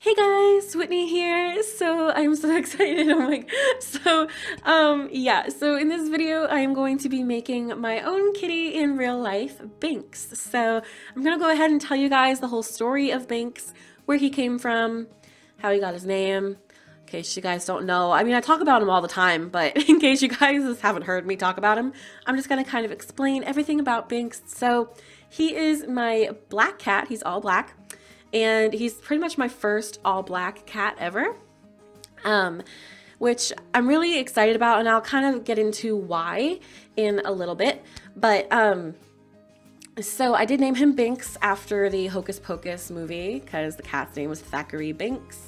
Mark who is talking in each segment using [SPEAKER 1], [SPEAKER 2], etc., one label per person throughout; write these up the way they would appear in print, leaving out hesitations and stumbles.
[SPEAKER 1] Hey guys, Whitney here. So I'm so excited. So in this video I am going to be making my own kitty in real life, Binx. So I'm gonna go ahead and tell you guys the whole story of Binx, where he came from, how he got his name, in case you guys don't know. I mean, I talk about him all the time, but in case you guys haven't heard me talk about him, I'm just gonna kind of explain everything about Binx. So he is my black cat. He's all black. And he's pretty much my first all-black cat ever, which I'm really excited about, and I'll kind of get into why in a little bit. But so I did name him Binx after the Hocus Pocus movie, because the cat's name was Thackeray Binx.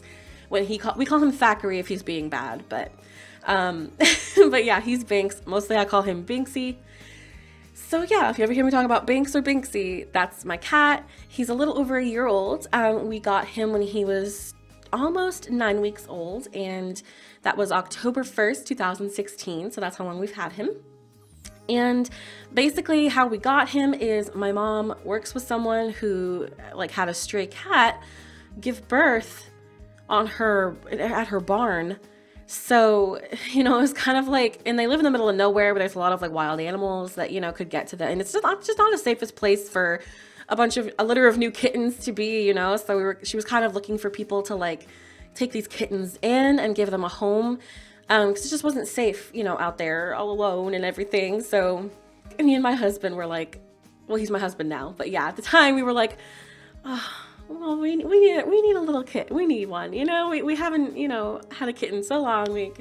[SPEAKER 1] We call him Thackeray if he's being bad, but but yeah, he's Binx. Mostly I call him Binxie. So yeah, if you ever hear me talk about Binx or Binxie, that's my cat. He's a little over a year old. We got him when he was almost 9 weeks old, and that was October 1st, 2016. So that's how long we've had him. And basically how we got him is my mom works with someone who had a stray cat give birth at her barn. So, you know, it was kind of and they live in the middle of nowhere, but there's a lot of wild animals that, could get to them. And it's just not the safest place for a litter of new kittens to be, So she was kind of looking for people to take these kittens in and give them a home. Cause it just wasn't safe, out there all alone and everything. So me and my husband were well, he's my husband now, but yeah, at the time we were oh, well, we need a little kitten. We need one, we haven't, had a kitten so long.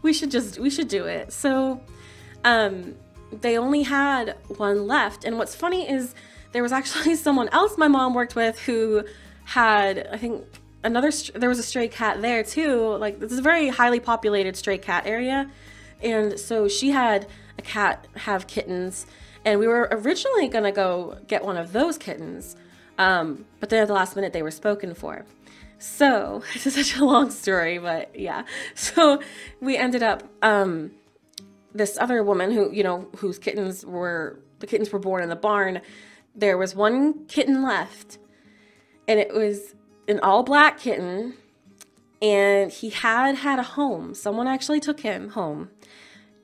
[SPEAKER 1] We should do it. So, they only had one left. And what's funny is there was actually someone else my mom worked with who had, I think there was a stray cat there too. This is a very highly populated stray cat area. And so she had a cat have kittens, and we were originally gonna go get one of those kittens. But then at the last minute they were spoken for. So this is such a long story, but yeah. So we ended up, this other woman who, whose kittens were born in the barn. There was one kitten left, and it was an all black kitten, and he had a home. Someone actually took him home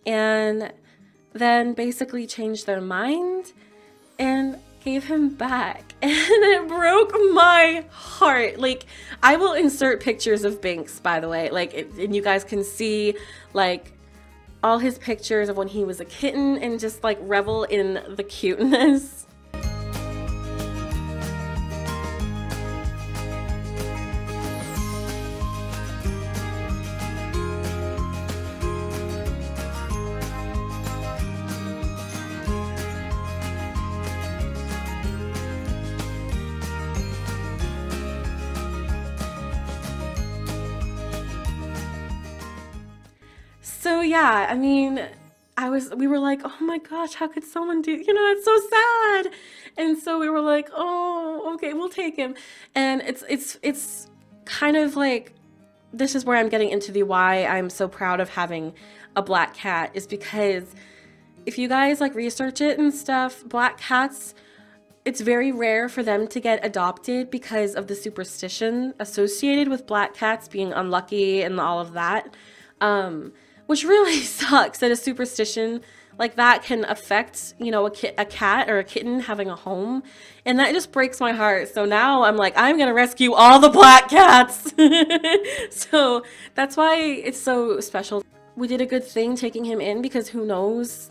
[SPEAKER 1] and then basically changed their mind and gave him back, and it broke my heart. I will insert pictures of Binx, by the way, and you guys can see all his pictures of when he was a kitten and just revel in the cuteness. So yeah, I mean, we were oh my gosh, how could someone do, it's so sad. And so we were oh, okay, we'll take him. And it's kind of this is where I'm getting into the why I'm so proud of having a black cat, is because if you guys research it and stuff, black cats, it's very rare for them to get adopted because of the superstition associated with black cats being unlucky and all of that. Which really sucks that a superstition like that can affect, a cat or a kitten having a home. And that just breaks my heart. So now I'm I'm going to rescue all the black cats. So that's why it's so special. We did a good thing taking him in, because who knows,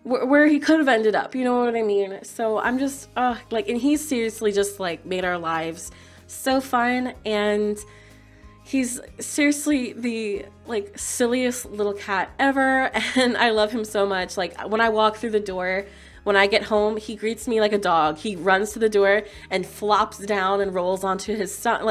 [SPEAKER 1] where he could have ended up, you know what I mean? So I'm just, and he's seriously just made our lives so fun. And he's seriously the silliest little cat ever, and I love him so much. When I walk through the door, when I get home, he greets me like a dog. He runs to the door and flops down and rolls onto his son,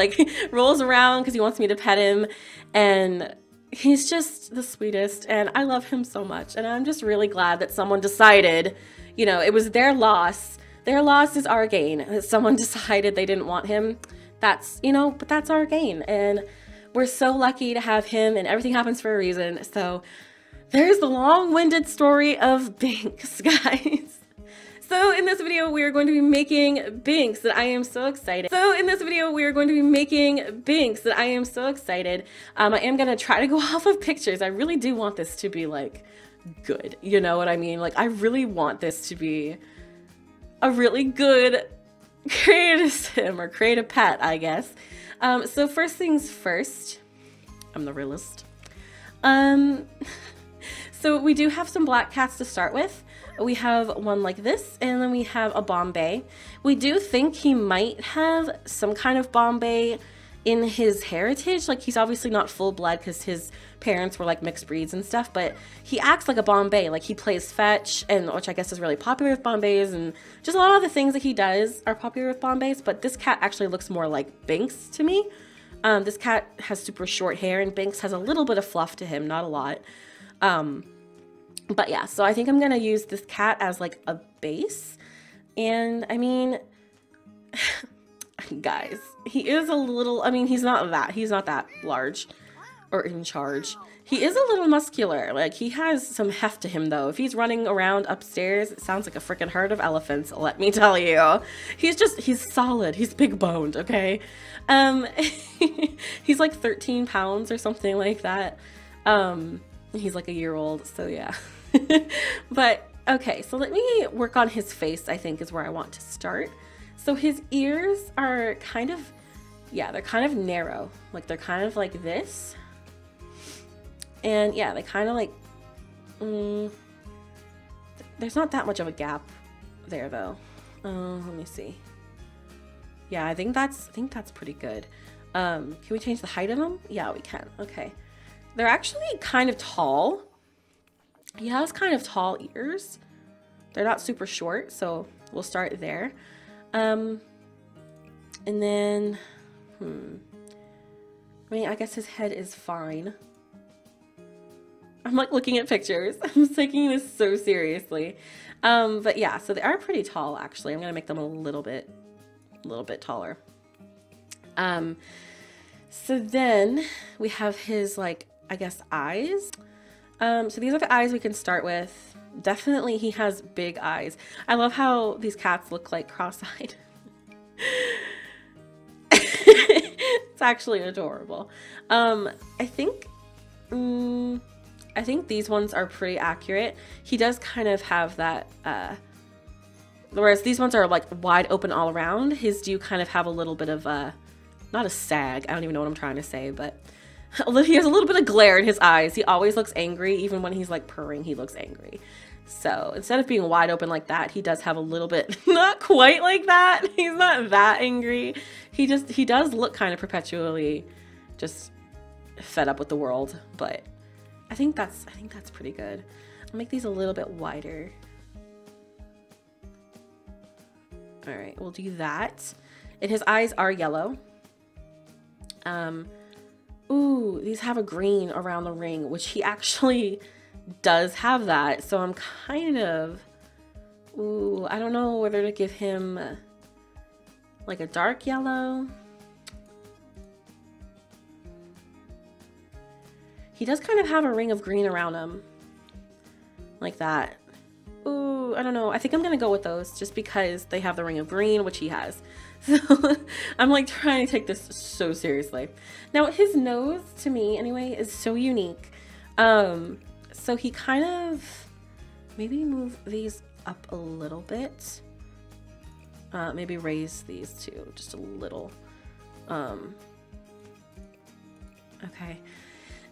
[SPEAKER 1] rolls around because he wants me to pet him, and he's just the sweetest, and I love him so much. And I'm just really glad that someone decided, it was their loss. Their loss is our gain. That someone decided they didn't want him. That's, but that's our gain. And we're so lucky to have him, and everything happens for a reason. So there's the long-winded story of Binx, guys. So in this video, we are going to be making Binx that I am so excited. I am going to try to go off of pictures. I really do want this to be like good. You know what I mean? Like I really want this to be a really good create a sim or create a pet, I guess. So first things first, I'm the realist. So we do have some black cats to start with. We have one like this, and then we have a Bombay. We do think he might have some kind of Bombay in his heritage. Like he's obviously not full blood because his parents were like mixed breeds and stuff, but he acts like a Bombay. Like he plays fetch, and which I guess is really popular with Bombays, and just a lot of the things that he does are popular with Bombays, but this cat actually looks more like Binx to me. This cat has super short hair, and Binx has a little bit of fluff to him, not a lot. But yeah, so I think I'm gonna use this cat as like a base. And I mean, guys, he is a little, I mean, he's not that large or in charge. He is a little muscular. Like he has some heft to him though. If he's running around upstairs, it sounds like a freaking herd of elephants, let me tell you. He's solid. He's big boned, okay? He's like 13 pounds or something like that. He's like a year old, so yeah. But okay, so let me work on his face, I think is where I want to start. So his ears are kind of, yeah, they're kind of narrow. Like they're kind of like this. And yeah, they kind of like, there's not that much of a gap there though. Let me see. Yeah, I think that's pretty good. Can we change the height of them? Yeah, we can. Okay. They're actually kind of tall. He has kind of tall ears. They're not super short, so we'll start there. And then, I mean, I guess his head is fine. I'm like looking at pictures. I'm taking this so seriously. But yeah, so they are pretty tall actually. I'm gonna make them a little bit taller. So then we have his like, I guess eyes. So these are the eyes we can start with. Definitely he has big eyes. I love how these cats look like cross-eyed. It's actually adorable. I think these ones are pretty accurate. He does kind of have that, whereas these ones are like wide open all around. His do kind of have a little bit of a, not a sag, I don't even know what I'm trying to say, but he has a little bit of glare in his eyes. He always looks angry. Even when he's like purring, he looks angry. So instead of being wide open like that, he does have a little bit, not quite like that. He's not that angry. He does look kind of perpetually just fed up with the world, but I think that's pretty good. I'll make these a little bit wider. All right, we'll do that. And his eyes are yellow. Ooh, these have a green around the ring, which he actually does have that. So I'm kind of, ooh, I don't know whether to give him like a dark yellow. He does kind of have a ring of green around him, like that. Ooh, I don't know. I think I'm gonna go with those just because they have the ring of green, which he has. So I'm like trying to take this so seriously. Now his nose, to me anyway, is so unique. So he kind of, maybe move these up a little bit. Maybe raise these two just a little. Okay.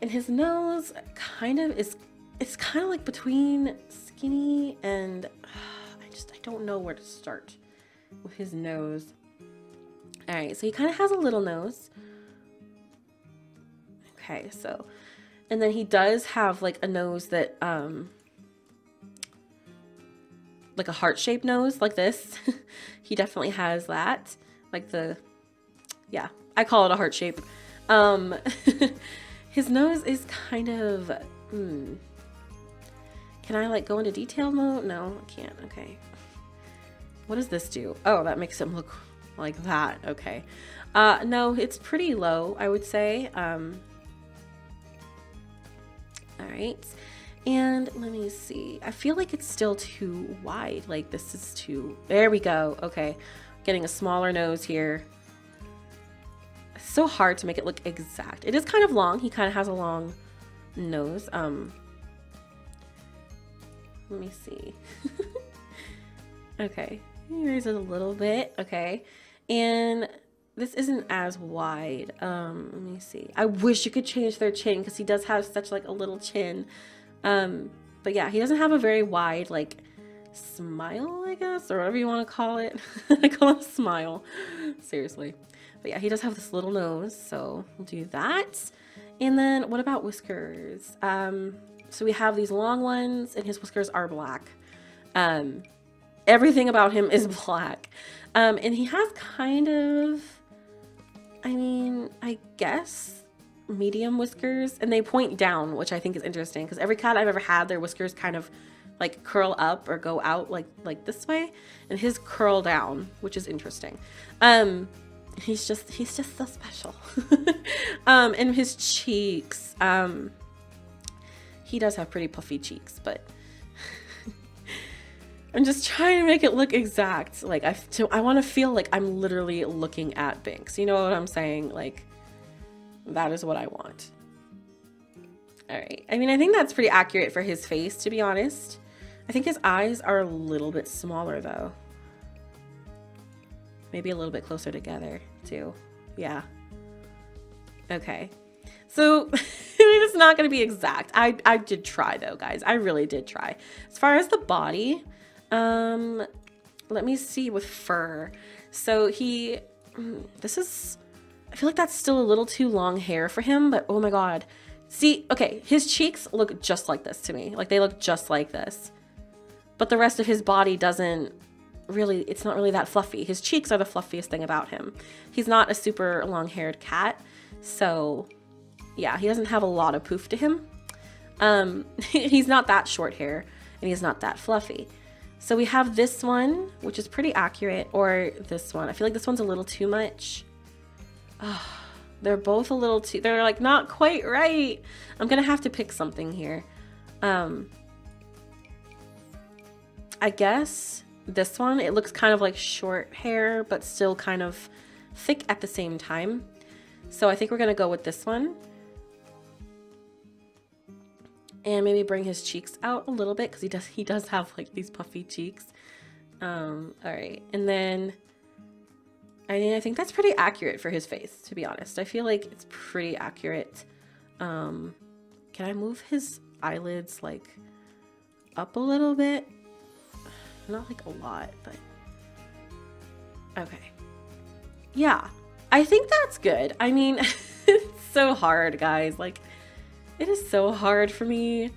[SPEAKER 1] And his nose kind of is, it's kind of like between skinny and I don't know where to start with his nose. All right, so he kind of has a little nose. Okay, so, and then he does have like a nose that, like a heart-shaped nose like this. He definitely has that. Like the, yeah, I call it a heart shape. His nose is kind of, can I like go into detail mode? No, I can't. Okay. What does this do? Oh, that makes him look like that. Okay. No, it's pretty low, I would say. All right. And let me see. I feel like it's still too wide. Like this is too, there we go. Okay. Getting a smaller nose here. It's so hard to make it look exact. It is kind of long. He kind of has a long nose. Let me see. Okay. Raise it a little bit. Okay. And this isn't as wide. Let me see. I wish you could change their chin because he does have such like a little chin. But yeah, he doesn't have a very wide like smile, I guess, or whatever you want to call it. I call it a smile. Seriously. But yeah, he does have this little nose, so we'll do that. And then what about whiskers? So we have these long ones and his whiskers are black. Everything about him is black. And he has kind of, I mean, I guess medium whiskers, and they point down, which I think is interesting because every cat I've ever had, their whiskers kind of like curl up or go out like this way, and his curl down, which is interesting. He's just so special. And his cheeks, he does have pretty puffy cheeks, but I'm just trying to make it look exact. Like I want to feel like I'm literally looking at Binx. You know what I'm saying? Like that is what I want. All right. I mean, I think that's pretty accurate for his face, to be honest. I think his eyes are a little bit smaller though. Maybe a little bit closer together too. Yeah. Okay. So it's not going to be exact. I did try though, guys. I really did try. As far as the body, let me see with fur. So this is, I feel like that's still a little too long hair for him, but oh my God. See, okay, his cheeks look just like this to me. Like they look just like this. But the rest of his body doesn't really, it's not really that fluffy. His cheeks are the fluffiest thing about him. He's not a super long-haired cat. So yeah, he doesn't have a lot of poof to him. He's not that short hair and he's not that fluffy. So we have this one, which is pretty accurate, or this one. I feel like this one's a little too much. Oh, they're both a little too, they're like not quite right. I'm gonna have to pick something here. I guess this one, it looks kind of like short hair, but still kind of thick at the same time. So I think we're gonna go with this one. And maybe bring his cheeks out a little bit because he does have like these puffy cheeks. All right, and then I mean, I think that's pretty accurate for his face, to be honest. I feel like it's pretty accurate. Can I move his eyelids like up a little bit? Not like a lot, but okay. Yeah, I think that's good. I mean, it's so hard, guys. Like, it is so hard for me.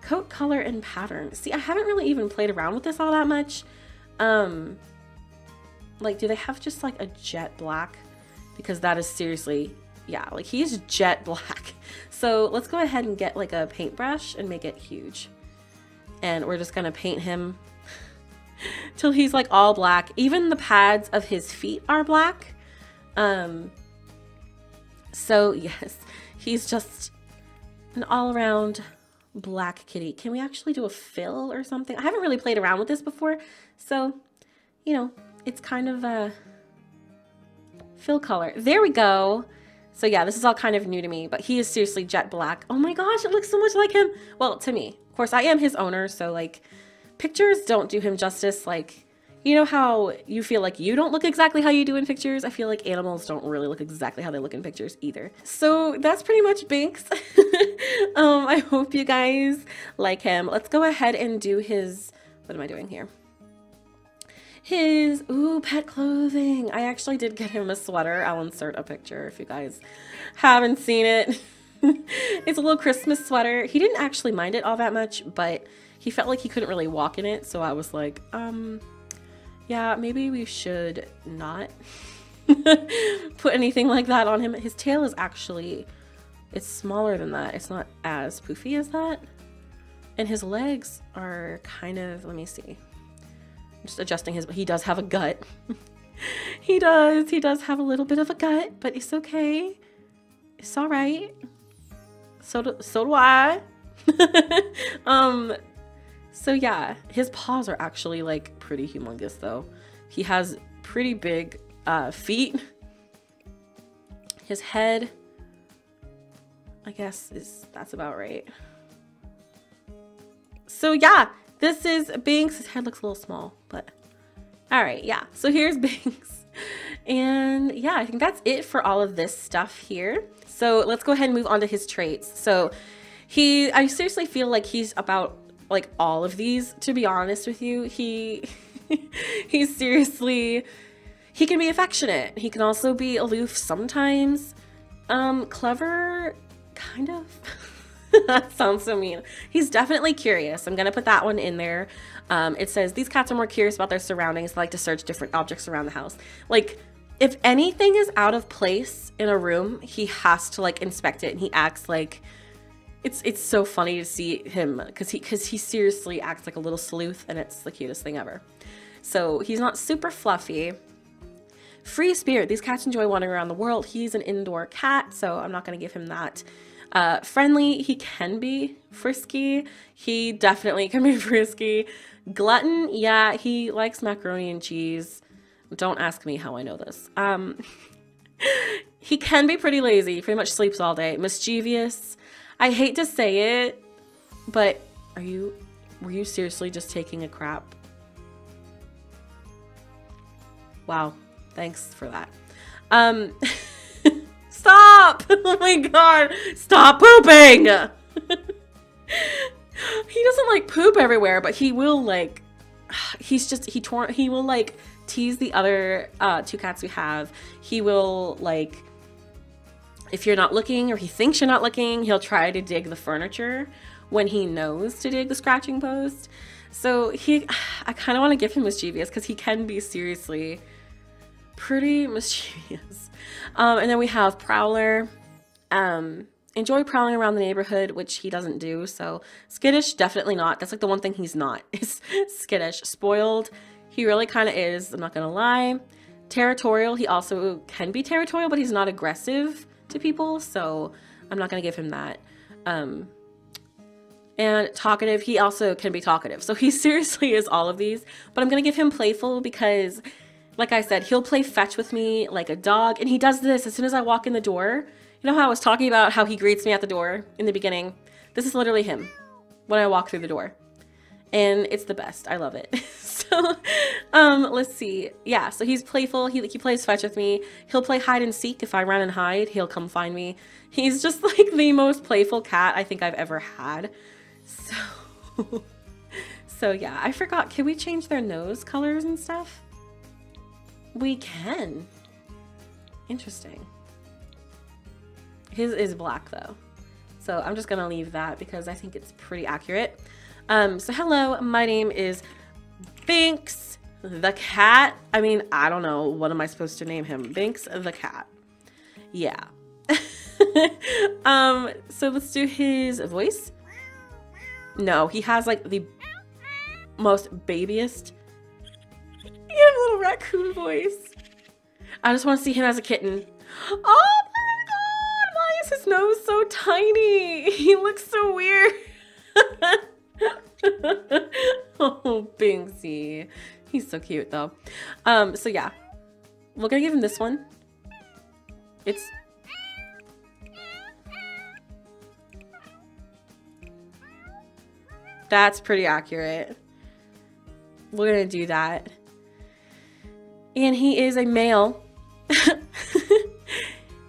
[SPEAKER 1] Coat color and pattern. See, I haven't really even played around with this all that much. Like, do they have just like a jet black? Because that is seriously, yeah, like he's jet black. So let's go ahead and get like a paintbrush and make it huge. And we're just gonna paint him till he's like all black. Even the pads of his feet are black. So yes, he's just an all-around black kitty. Can we actually do a fill or something? I haven't really played around with this before, so you know, it's kind of a fill color. There we go. So yeah, this is all kind of new to me, but he is seriously jet black. Oh my gosh, it looks so much like him. Well, to me, of course, I am his owner, so like pictures don't do him justice. Like, you know how you feel like you don't look exactly how you do in pictures? I feel like animals don't really look exactly how they look in pictures either. So that's pretty much Binx. I hope you guys like him. Let's go ahead and do his, what am I doing here? His, ooh, pet clothing. I actually did get him a sweater. I'll insert a picture if you guys haven't seen it. It's a little Christmas sweater. He didn't actually mind it all that much, but he felt like he couldn't really walk in it. So I was like, yeah, maybe we should not put anything like that on him. His tail is actually, it's smaller than that. It's not as poofy as that. And his legs are kind of, let me see. I'm just adjusting his, he does have a gut. He does have a little bit of a gut, but it's okay. It's all right. So do I. So yeah, his paws are actually like pretty humongous though. He has pretty big feet. His head, I guess that's about right. So yeah, this is Binx. His head looks a little small, but all right, yeah. So here's Binx. And yeah, I think that's it for all of this stuff here. So let's go ahead and move on to his traits. So I seriously feel like he's about like all of these, to be honest with you. He's seriously, he can be affectionate. He can also be aloof sometimes. Clever, kind of. That sounds so mean. He's definitely curious. I'm gonna put that one in there. It says these cats are more curious about their surroundings. They like to search different objects around the house. Like, if anything is out of place in a room, he has to like inspect it, and he acts like it's so funny to see him because he seriously acts like a little sleuth, and it's the cutest thing ever. So he's not super fluffy. Free spirit. These cats enjoy wandering around the world. He's an indoor cat, so I'm not going to give him that. Friendly. He can be frisky. He definitely can be frisky. Glutton. Yeah, he likes macaroni and cheese. Don't ask me how I know this. He can be pretty lazy. He pretty much sleeps all day. Mischievous. I hate to say it, but were you seriously just taking a crap? Wow. Thanks for that. Stop! Oh my god. Stop pooping! He doesn't like poop everywhere, but he will like, he will like tease the other two cats we have. He will like, if you're not looking or he thinks you're not looking, he'll try to dig the furniture when he knows to dig the scratching post. So I kind of want to give him mischievous because he can be seriously pretty mischievous. And then we have Prowler. Enjoy prowling around the neighborhood, which he doesn't do. So skittish, definitely not. That's like the one thing he's not, is skittish. Spoiled, he really kind of is, I'm not gonna lie. Territorial, he also can be territorial, but he's not aggressive to people, so I'm not gonna give him that. And talkative, he also can be talkative. So he seriously is all of these, but I'm gonna give him playful because, like I said, he'll play fetch with me like a dog, and he does this as soon as I walk in the door. You know how I was talking about how he greets me at the door in the beginning? This is literally him when I walk through the door. And it's the best. I love it. So, let's see. Yeah, so he's playful. He plays fetch with me. He'll play hide and seek. If I run and hide, he'll come find me. He's just like the most playful cat I think I've ever had. So yeah, I forgot. Can we change their nose colors and stuff? We can. Interesting. His is black though. So I'm just gonna leave that because I think it's pretty accurate. So hello, my name is Binx the cat. I mean, I don't know. What am I supposed to name him? Binx the cat. Yeah. So let's do his voice. No, he has like the most babyest. He has a little raccoon voice. I just want to see him as a kitten. Oh my god! Why is his nose so tiny? He looks so weird. Oh, Binxy. He's so cute though. So yeah. We're gonna give him this one. That's pretty accurate. We're gonna do that. And he is a male.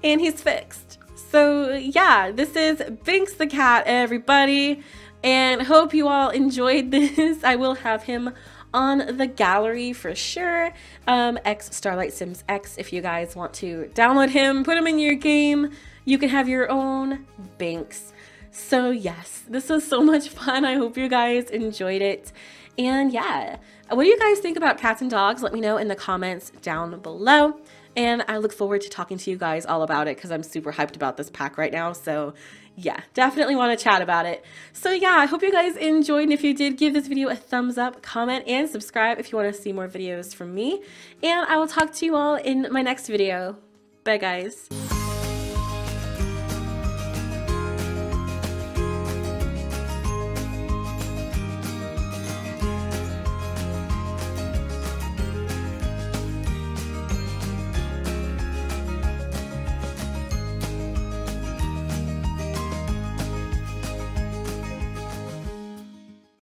[SPEAKER 1] And he's fixed. So yeah, this is Binx the cat, everybody. And hope you all enjoyed this. I will have him on the gallery for sure. xStarlightSimsx, if you guys want to download him, put him in your game, you can have your own Binx. So yes, this was so much fun. I hope you guys enjoyed it. And yeah, what do you guys think about cats and dogs? Let me know in the comments down below. And I look forward to talking to you guys all about it because I'm super hyped about this pack right now. So yeah, definitely want to chat about it. So yeah, I hope you guys enjoyed. And if you did, give this video a thumbs up, comment, and subscribe if you want to see more videos from me. And I will talk to you all in my next video. Bye guys.